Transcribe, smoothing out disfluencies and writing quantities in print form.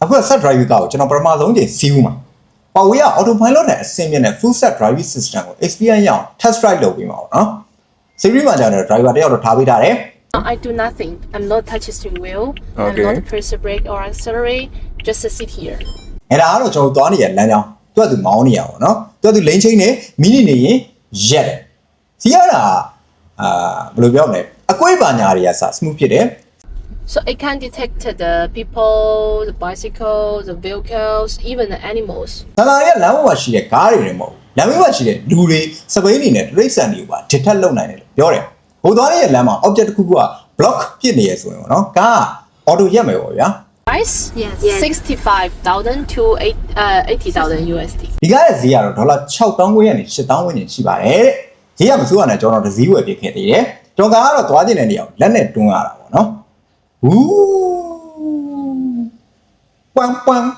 အခု set driving ကိုကျွန်တော်ပထမဆုံးချိန်စီးဦးမှာ Huawei က autopilot နဲ့အဆင့်မြင့်တဲ့ full set driving system ကို experience ရအောင် test drive လုပ်ပြီးမှာပေါ့နော် Siri မှာကျတော့ driver တယောက်တော့ထားပေးထားတယ် I do nothing. I'm not touching steering wheel. I'm not press the brake or accelerate. Just sit here. အဲ့ဒါကတော့ကျွန်တော်သွားနေရလမ်းကြောင်းသူကသူမောင်းနေရပါတော့သူကသူလိန်ချင်းနေမိနစ်နေရင်ရက်တယ်စီရတာဘယ်လိုပြောမလဲအကွေးပါညာတွေကစ smooth ဖြစ်တယ် So it can detect the people, the bicycle, the vehicles, even the animals. ဒါလာရဲ့လမ်းပေါ်မှာရှိတဲ့ကားတွေတွေမဟုတ်လမ်းဘေးမှာရှိတဲ့လူတွေစပိန်တွေနဲ့တိရစ္ဆာန်တွေကိုပါ detect လုပ်နိုင်တယ်လို့ပြောတယ်ဘို့သွားရဲ့လမ်းမှာ object တစ်ခုက block ဖြစ်နေရဆိုရင်ပေါ့နော်ကား auto ရက်မယ်ပေါ့ဗျာ Price? Yes. 65,000 to 80,000 USD. ဒီကားရဲ့ဈေးကတော့ဒေါ်လာ6,000ဝန်းကျင်နဲ့8,000ဝန်းကျင်ရှိပါတယ်တဲ့ဈေးကမစိုးရနဲ့ကျွန်တော်တစ်စည်းဝယ်ပြခဲ့သေးတယ်ကျွန်တော်ကတော့သွားကျင်တဲ့နေရာကိုလက်နဲ့တွန်းရတာပေါ့နော်ဝူးပန်းပန်း